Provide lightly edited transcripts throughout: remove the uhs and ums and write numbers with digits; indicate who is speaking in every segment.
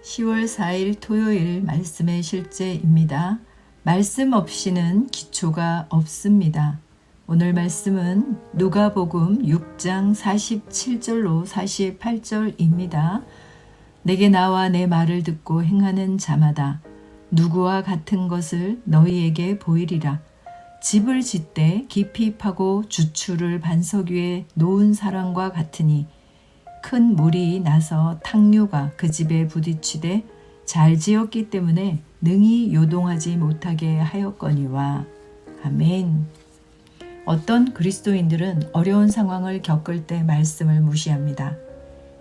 Speaker 1: 10월 4일 토요일 말씀의 실제입니다. 말씀 없이는 기초가 없습니다. 오늘 말씀은 누가복음 6장 47절로 48절입니다. 내게 나와 내 말을 듣고 행하는 자마다 누구와 같은 것을 너희에게 보이리라. 집을 짓되 깊이 파고 주추를 반석 위에 놓은 사람과 같으니 큰 물이 나서 탕류가 그 집에 부딪히되 잘 지었기 때문에 능히 요동하지 못하게 하였거니와. 아멘. 어떤 그리스도인들은 어려운 상황을 겪을 때 말씀을 무시합니다.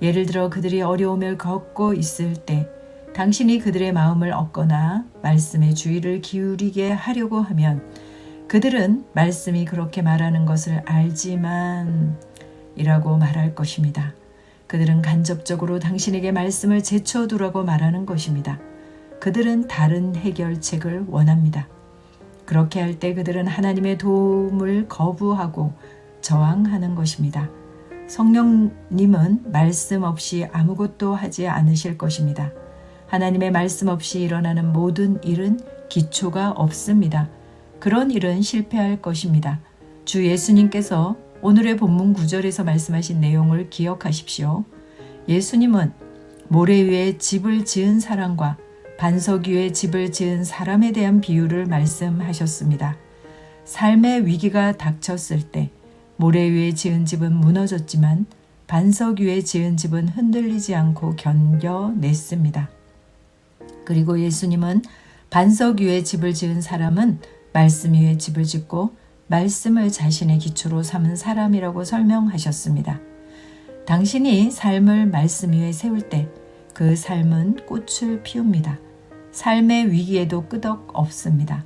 Speaker 1: 예를 들어 그들이 어려움을 겪고 있을 때 당신이 그들의 마음을 얻거나 말씀에 주의를 기울이게 하려고 하면 그들은 말씀이 그렇게 말하는 것을 알지만 이라고 말할 것입니다. 그들은 간접적으로 당신에게 말씀을 제쳐두라고 말하는 것입니다. 그들은 다른 해결책을 원합니다. 그렇게 할 때 그들은 하나님의 도움을 거부하고 저항하는 것입니다. 성령님은 말씀 없이 아무것도 하지 않으실 것입니다. 하나님의 말씀 없이 일어나는 모든 일은 기초가 없습니다. 그런 일은 실패할 것입니다. 주 예수님께서 오늘의 본문 9절에서 말씀하신 내용을 기억하십시오. 예수님은 모래 위에 집을 지은 사람과 반석 위에 집을 지은 사람에 대한 비유를 말씀하셨습니다. 삶의 위기가 닥쳤을 때 모래 위에 지은 집은 무너졌지만 반석 위에 지은 집은 흔들리지 않고 견뎌냈습니다. 그리고 예수님은 반석 위에 집을 지은 사람은 말씀 위에 집을 짓고 말씀을 자신의 기초로 삼은 사람이라고 설명하셨습니다. 당신이 삶을 말씀 위에 세울 때 그 삶은 꽃을 피웁니다. 삶의 위기에도 끄덕 없습니다.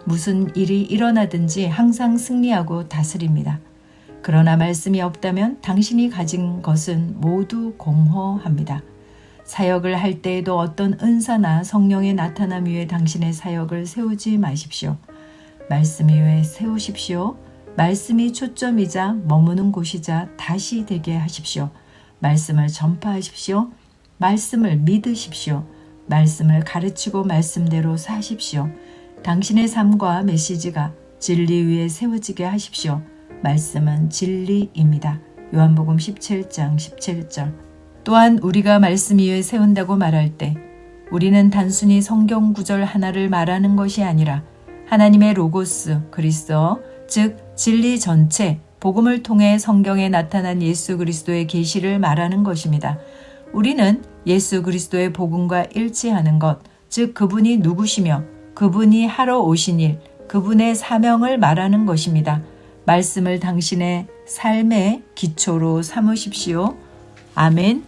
Speaker 1: 무슨 일이 일어나든지 항상 승리하고 다스립니다. 그러나 말씀이 없다면 당신이 가진 것은 모두 공허합니다. 사역을 할 때에도 어떤 은사나 성령의 나타남 위에 당신의 사역을 세우지 마십시오. 말씀 위에 세우십시오. 말씀이 초점이자 머무는 곳이자 다시 되게 하십시오. 말씀을 전파하십시오. 말씀을 믿으십시오. 말씀을 가르치고 말씀대로 사십시오. 당신의 삶과 메시지가 진리 위에 세워지게 하십시오. 말씀은 진리입니다. 요한복음 17장 17절. 또한 우리가 말씀 위에 세운다고 말할 때 우리는 단순히 성경 구절 하나를 말하는 것이 아니라 하나님의 로고스, 그리스도, 즉 진리 전체, 복음을 통해 성경에 나타난 예수 그리스도의 계시를 말하는 것입니다. 우리는 예수 그리스도의 복음과 일치하는 것, 즉 그분이 누구시며 그분이 하러 오신 일, 그분의 사명을 말하는 것입니다. 말씀을 당신의 삶의 기초로 삼으십시오. 아멘.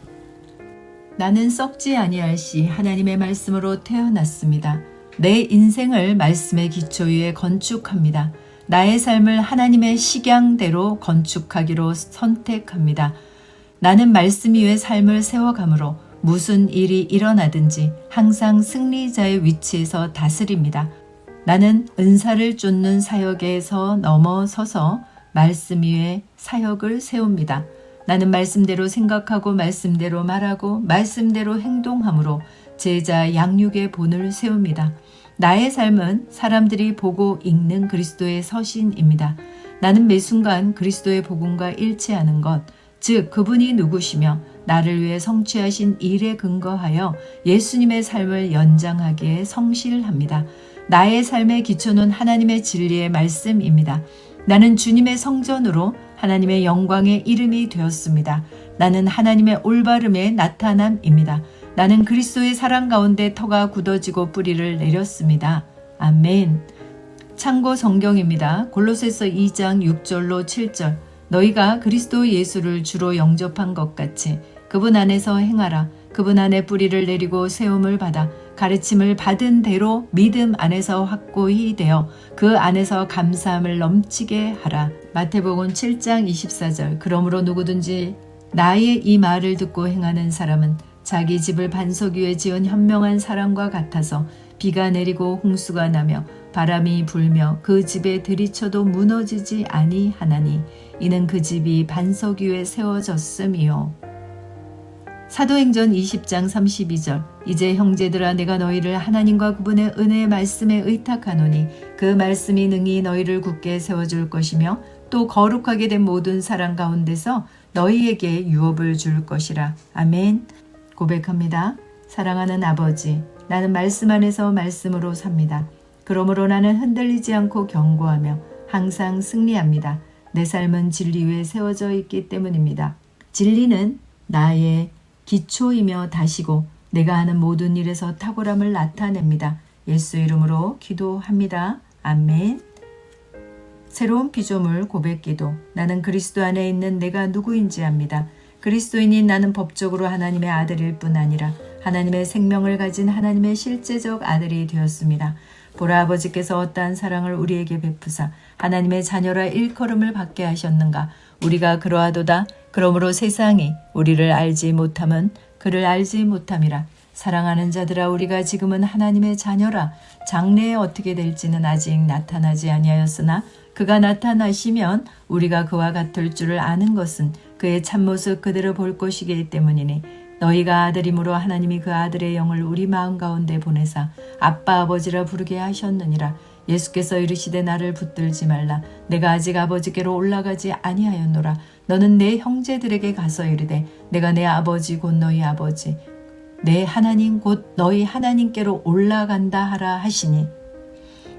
Speaker 1: 나는 썩지 아니할 씨 하나님의 말씀으로 태어났습니다. 내 인생을 말씀의 기초 위에 건축합니다. 나의 삶을 하나님의 식양대로 건축하기로 선택합니다. 나는 말씀 위에 삶을 세워가므로 무슨 일이 일어나든지 항상 승리자의 위치에서 다스립니다. 나는 은사를 쫓는 사역에서 넘어서서 말씀 위에 사역을 세웁니다. 나는 말씀대로 생각하고 말씀대로 말하고 말씀대로 행동함으로 제자 양육의 본을 세웁니다. 나의 삶은 사람들이 보고 읽는 그리스도의 서신입니다. 나는 매 순간 그리스도의 복음과 일치하는 것, 즉 그분이 누구시며 나를 위해 성취하신 일에 근거하여 예수님의 삶을 연장하기에 성실합니다. 나의 삶의 기초는 하나님의 진리의 말씀입니다. 나는 주님의 성전으로 하나님의 영광의 이름이 되었습니다. 나는 하나님의 올바름의 나타남입니다. 나는 그리스도의 사랑 가운데 터가 굳어지고 뿌리를 내렸습니다. 아멘. 참고 성경입니다. 골로새서 2장 6절로 7절. 너희가 그리스도 예수를 주로 영접한 것 같이 그분 안에서 행하라. 그분 안에 뿌리를 내리고 세움을 받아 가르침을 받은 대로 믿음 안에서 확고히 되어 그 안에서 감사함을 넘치게 하라. 마태복음 7장 24절. 그러므로 누구든지 나의 이 말을 듣고 행하는 사람은 자기 집을 반석 위에 지은 현명한 사람과 같아서 비가 내리고 홍수가 나며 바람이 불며 그 집에 들이쳐도 무너지지 아니하나니 이는 그 집이 반석 위에 세워졌음이요. 사도행전 20장 32절 이제 형제들아 내가 너희를 하나님과 그분의 은혜의 말씀에 의탁하노니 그 말씀이 능히 너희를 굳게 세워줄 것이며 또 거룩하게 된 모든 사랑 가운데서 너희에게 유업을 줄 것이라. 아멘. 고백합니다. 사랑하는 아버지, 나는 말씀 안에서 말씀으로 삽니다. 그러므로 나는 흔들리지 않고 견고하며 항상 승리합니다. 내 삶은 진리 위에 세워져 있기 때문입니다. 진리는 나의 기초이며 다시고 내가 하는 모든 일에서 탁월함을 나타냅니다. 예수 이름으로 기도합니다. 아멘. 새로운 피조물 고백기도. 나는 그리스도 안에 있는 내가 누구인지 압니다. 그리스도인인 나는 법적으로 하나님의 아들일 뿐 아니라 하나님의 생명을 가진 하나님의 실제적 아들이 되었습니다. 보라, 아버지께서 어떠한 사랑을 우리에게 베푸사 하나님의 자녀라 일컬음을 받게 하셨는가. 우리가 그러하도다. 그러므로 세상이 우리를 알지 못함은 그를 알지 못함이라. 사랑하는 자들아, 우리가 지금은 하나님의 자녀라. 장래에 어떻게 될지는 아직 나타나지 아니하였으나 그가 나타나시면 우리가 그와 같을 줄을 아는 것은 그의 참모습 그대로 볼 것이기 때문이니 너희가 아들이므로 하나님이 그 아들의 영을 우리 마음 가운데 보내사 아빠 아버지라 부르게 하셨느니라. 예수께서 이르시되 나를 붙들지 말라. 내가 아직 아버지께로 올라가지 아니하였노라. 너는 내 형제들에게 가서 이르되 내가 내 아버지 곧 너희 아버지 내 하나님 곧 너희 하나님께로 올라간다 하라 하시니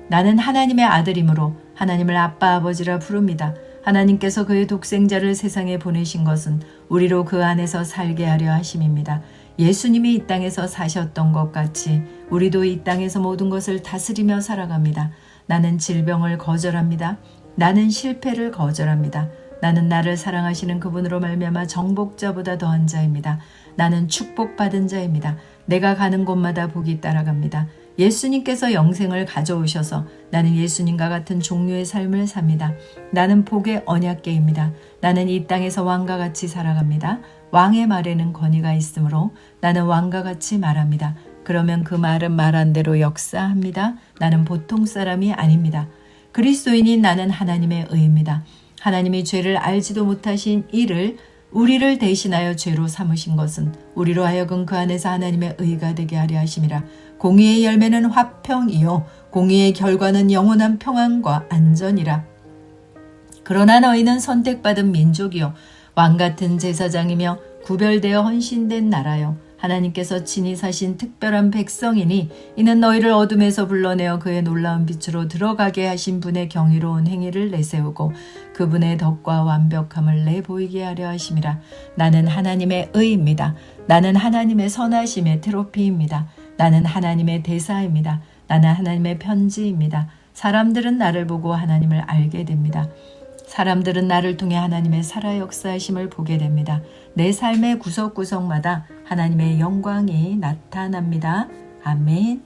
Speaker 1: 나는 하나님의 아들이므로 하나님을 아빠 아버지라 부릅니다. 하나님께서 그의 독생자를 세상에 보내신 것은 우리로 그 안에서 살게 하려 하심입니다. 예수님이 이 땅에서 사셨던 것 같이 우리도 이 땅에서 모든 것을 다스리며 살아갑니다. 나는 질병을 거절합니다. 나는 실패를 거절합니다. 나는 나를 사랑하시는 그분으로 말미암아 정복자보다 더한 자입니다. 나는 축복받은 자입니다. 내가 가는 곳마다 복이 따라갑니다. 예수님께서 영생을 가져오셔서 나는 예수님과 같은 종류의 삶을 삽니다. 나는 복의 언약궤입니다. 나는 이 땅에서 왕과 같이 살아갑니다. 왕의 말에는 권위가 있으므로 나는 왕과 같이 말합니다. 그러면 그 말은 말한 대로 역사합니다. 나는 보통 사람이 아닙니다. 그리스도인인 나는 하나님의 의입니다. 하나님이 죄를 알지도 못하신 이를 우리를 대신하여 죄로 삼으신 것은 우리로 하여금 그 안에서 하나님의 의가 되게 하려 하심이라. 공의의 열매는 화평이요 공의의 결과는 영원한 평안과 안전이라. 그러나 너희는 선택받은 민족이요 왕같은 제사장이며 구별되어 헌신된 나라요 하나님께서 친히 사신 특별한 백성이니 이는 너희를 어둠에서 불러내어 그의 놀라운 빛으로 들어가게 하신 분의 경이로운 행위를 내세우고 그분의 덕과 완벽함을 내보이게 하려 하심이라. 나는 하나님의 의입니다. 나는 하나님의 선하심의 트로피입니다. 나는 하나님의 대사입니다. 나는 하나님의 편지입니다. 사람들은 나를 보고 하나님을 알게 됩니다. 사람들은 나를 통해 하나님의 살아 역사하심을 보게 됩니다. 내 삶의 구석구석마다 하나님의 영광이 나타납니다. 아멘.